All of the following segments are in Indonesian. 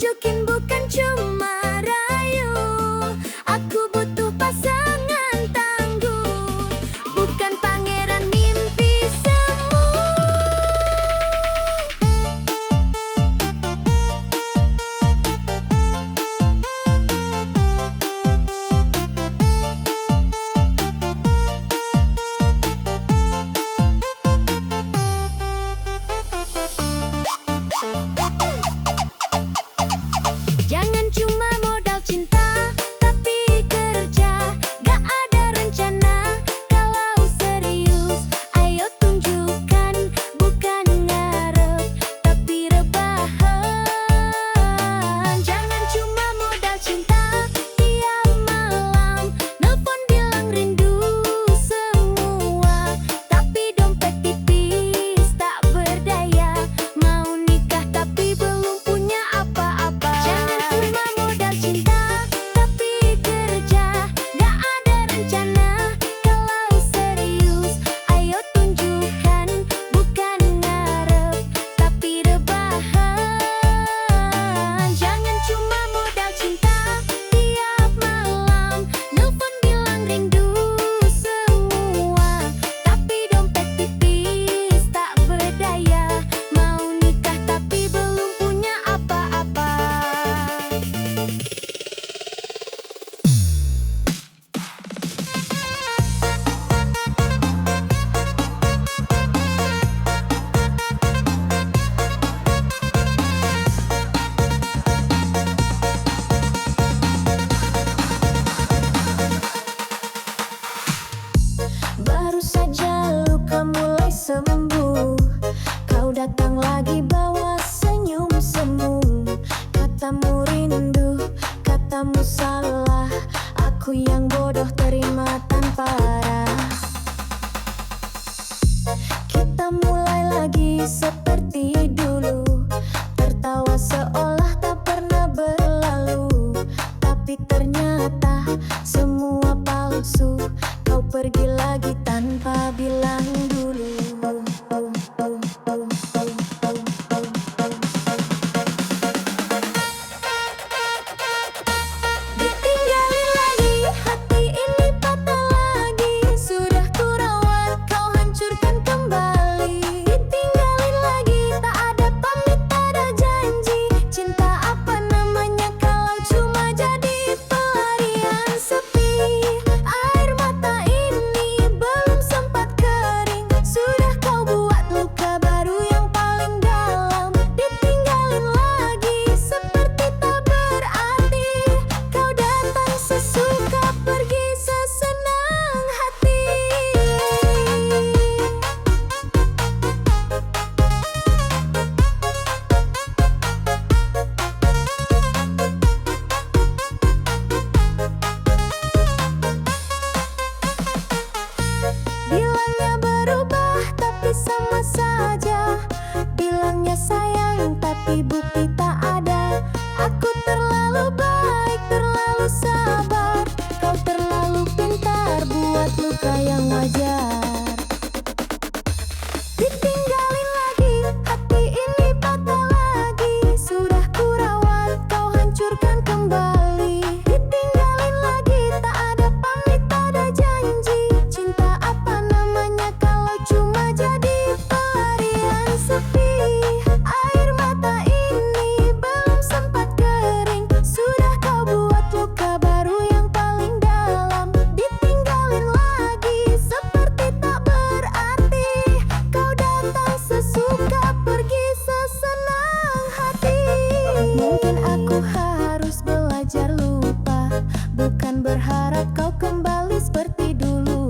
tunjukin bukan cuma rayu. Aku butuh pasangan tangguh, bukan pangeran mimpi semu. Jangan cuma modal cinta, tapi kerja. Gak ada rencana kalau serius. Ayo tunjukkan bukan ngarep, tapi rebahan. Jangan cuma modal cinta tiap malam, nelpon bilang rindu semua. Tapi dompet tipis tak berdaya, mau nikah tapi belum punya apa-apa. Jangan cuma modal cinta, tapi kerja. Gak ada rencana kalau serius. Ayo tunjukkan bukan ngarep, tapi rebahan. Jangan cuma modal cinta tiap malam, nelpon bilang rindu semua. Tapi dompet tipis tak berdaya, mau nikah tapi belum punya apa-apa. Baru saja luka mulai sembuh, kau datang lagi bawa senyum semu. Katamu rindu, katamu salah, aku yang bodoh terima tanpa arah. Kita mulai lagi seperti dulu, tertawa seolah tak pernah berlalu. Tapi ternyata semua palsu, kau pergi lagi tanpa bilang dulu. Ditinggalin lagi, hati ini patah lagi. Sudah ku rawat, kau hancurkan kembali. Ditinggalin lagi, tak ada pamit, tak ada janji. Cinta apa namanya kalau cuma jadi pelarian sepi. Air mata ini belum sempat kering, sudah kau buat luka baru yang paling dalam. Ditinggalin lagi seperti tak berarti, kau datang sesuka, pergi sesenang hati. Bilangnya berubah tapi sama saja, bilangnya sayang tapi bukti tak ada. Aku terlalu baik, terlalu sabar, kau terlalu pintar buat luka yang wajar. Ditinggalin lagi, hati ini patah lagi. Sudah ku rawat, kau hancurkan kembali. Ditinggalin lagi, tak ada pamit, tak ada janji. Cinta apa namanya kalau cuma jadi pelarian sepi. Air mata ini belum sempat kering, sudah kau buat luka baru yang paling dalam. Ditinggalin lagi seperti tak berarti, kau datang sesuka, pergi sesenang hati. Mungkin aku harus belajar lupa, bukan berharap kau kembali seperti dulu.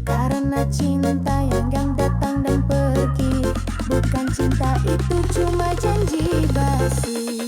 Karena cinta yang datang dan pergi, bukan cinta itu cuma janji basi.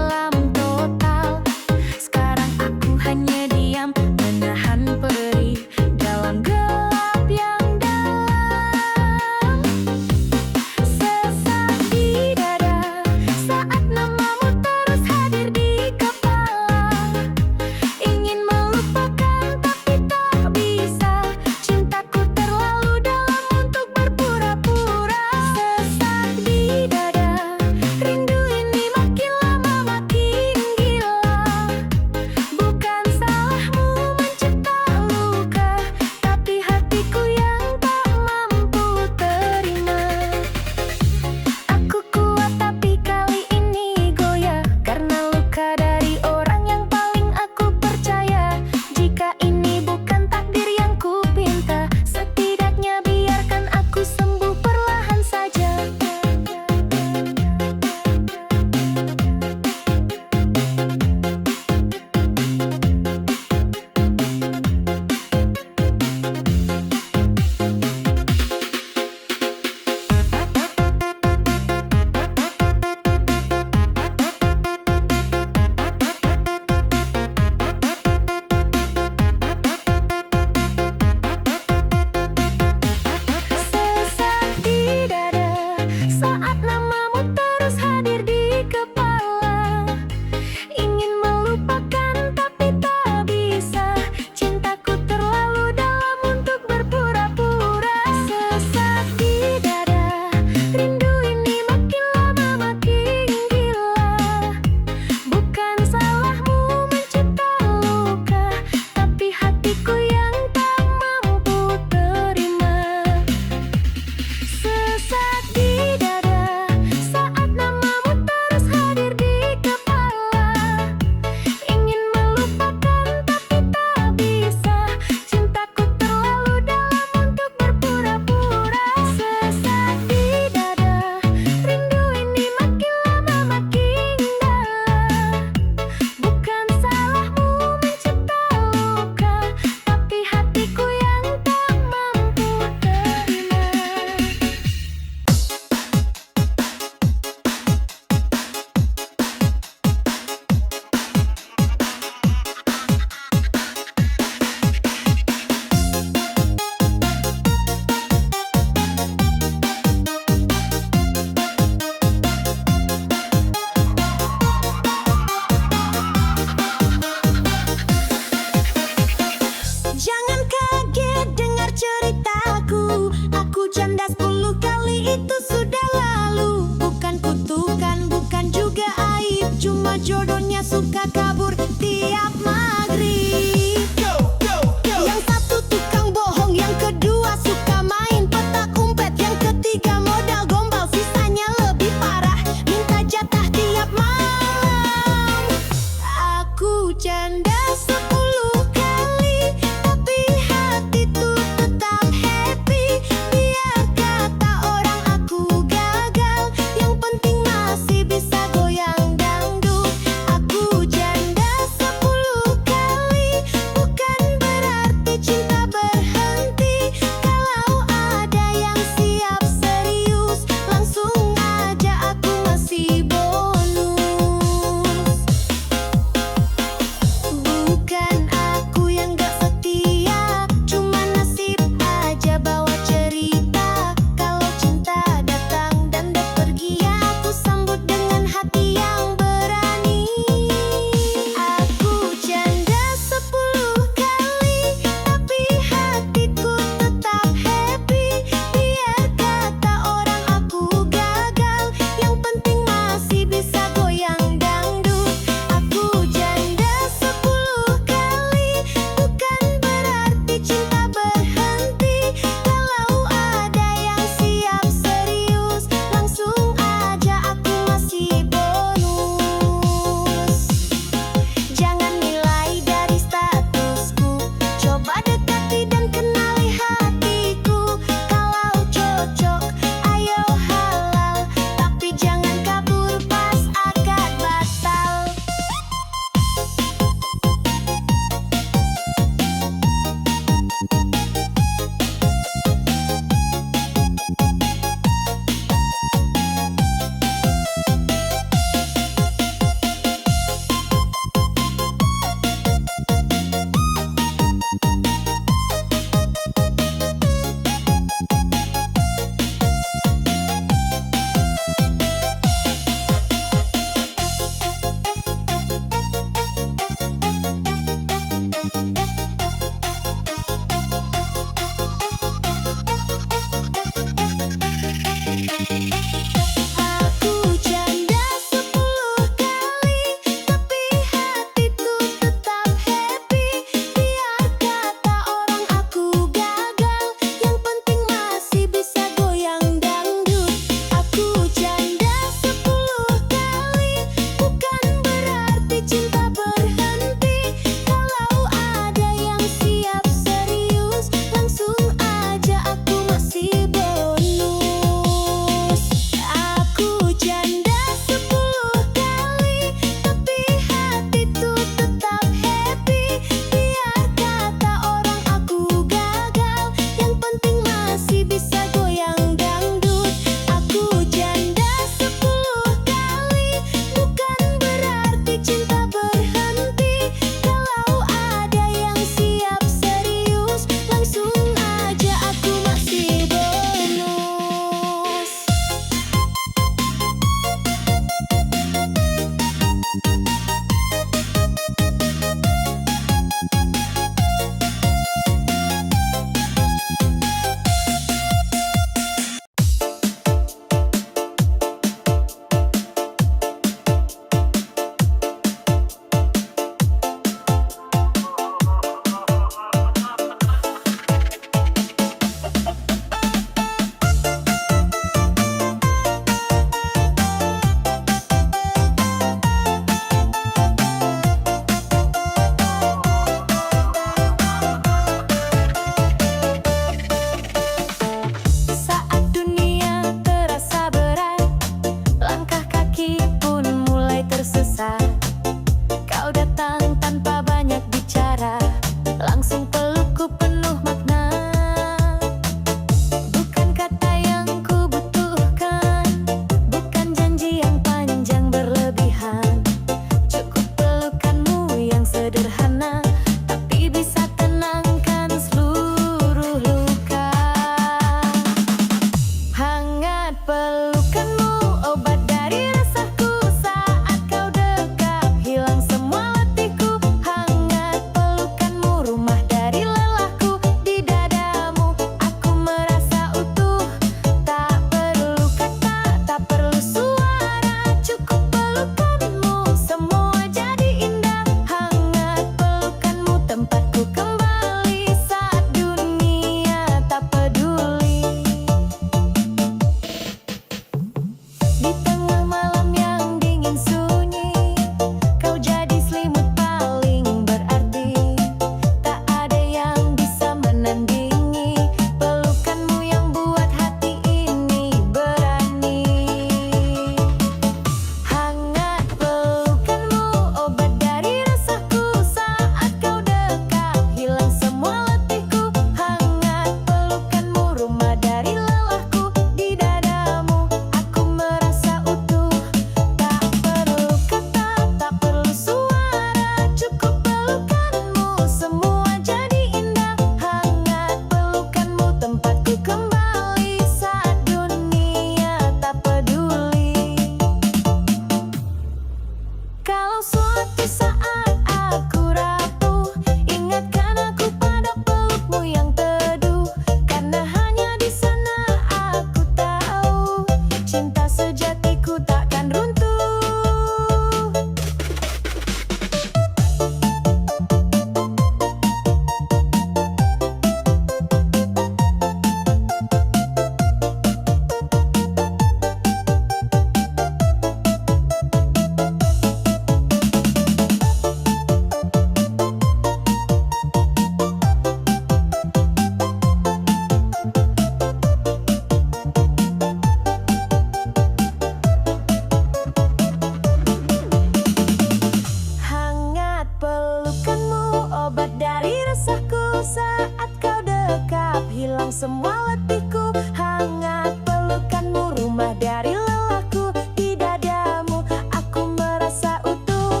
resahku saat kau dekap, hilang semua letihku. Hangat pelukanmu, rumah dari lelahku. Di dadamu aku merasa utuh.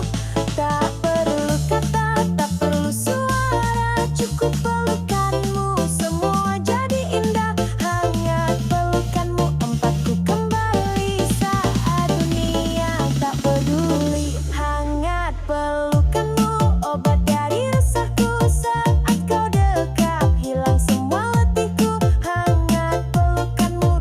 Tak perlu kata, tak perlu suara, cukup pelukanmu, semua jadi indah. Hangat pelukanmu, empatku kembali saat dunia tak peduli. Hangat pelukanmu, obat dari resahku saat kau dekap, hilang semua letihku. Hangat pelukanmu,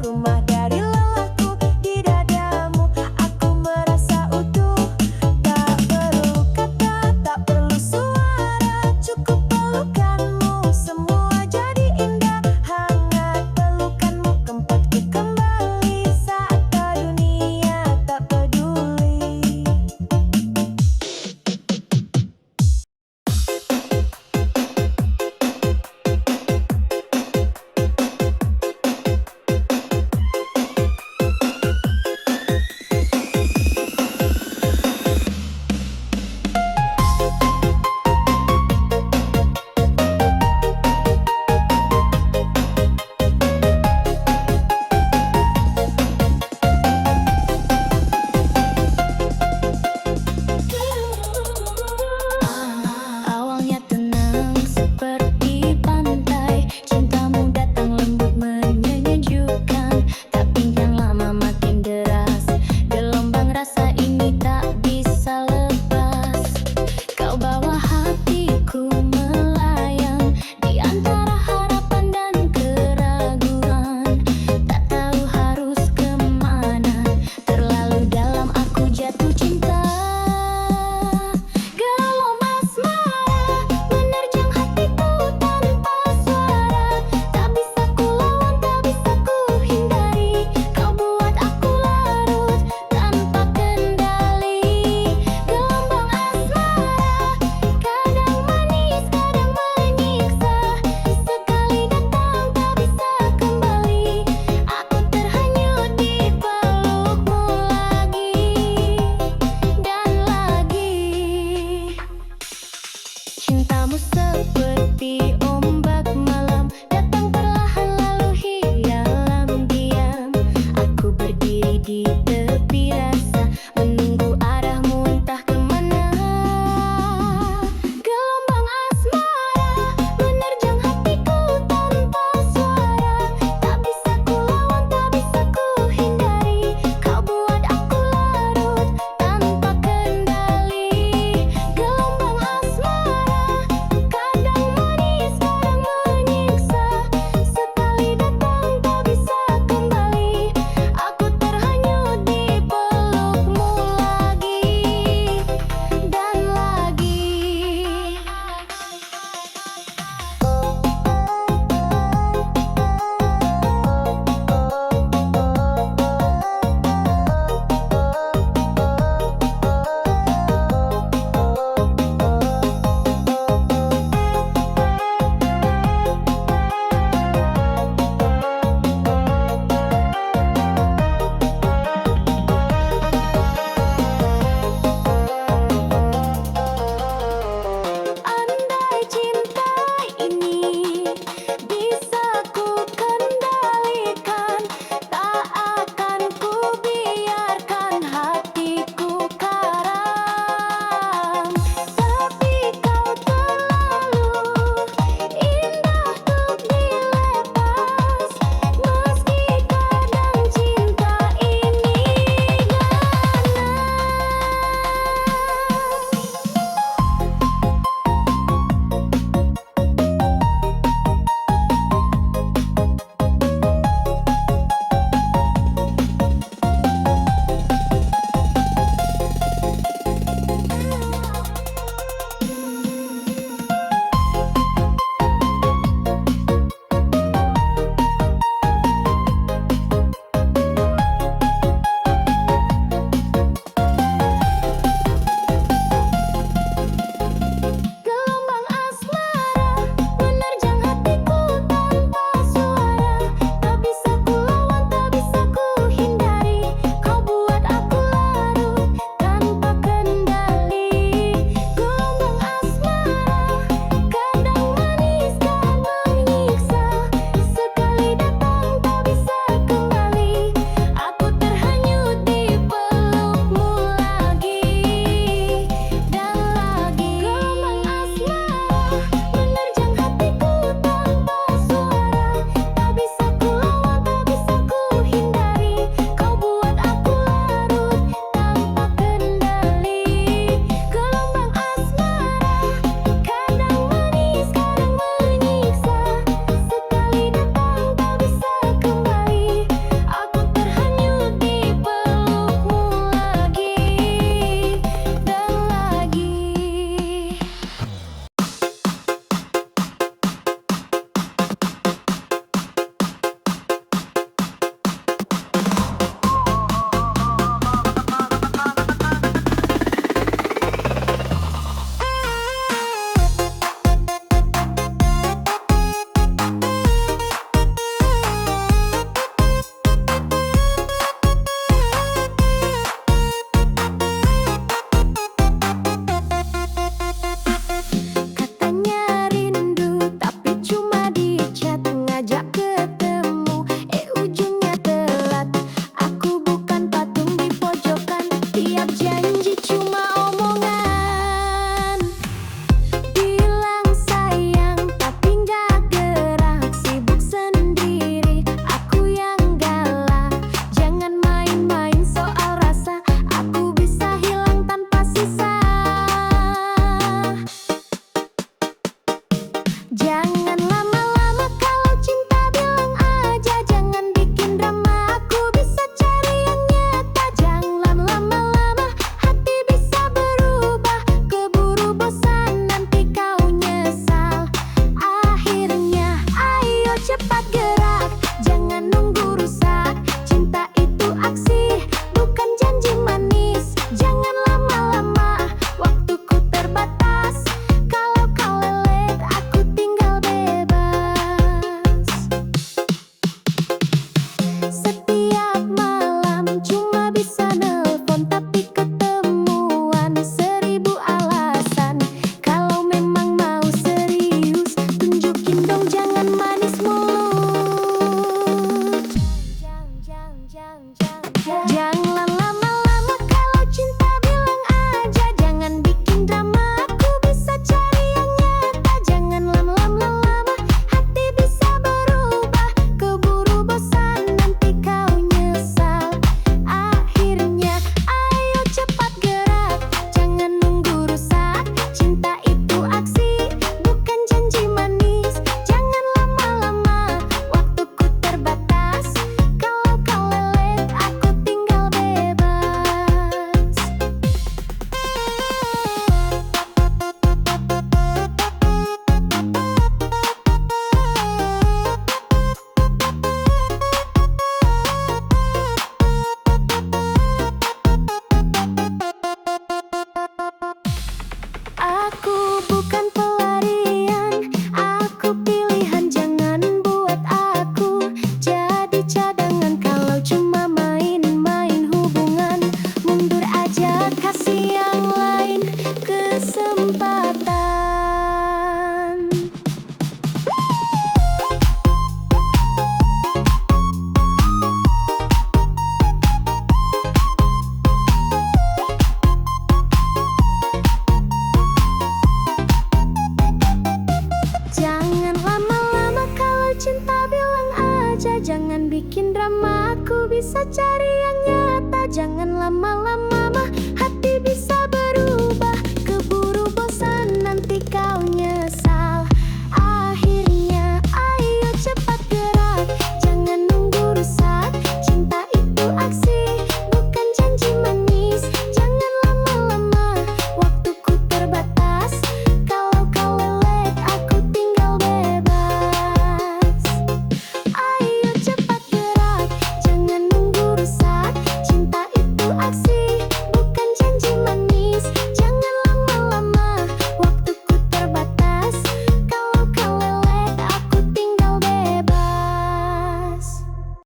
Jangan lama-lama, kalau cinta bilang aja. Jangan bikin drama, aku bisa cari yang nyata. Jangan lama-lama.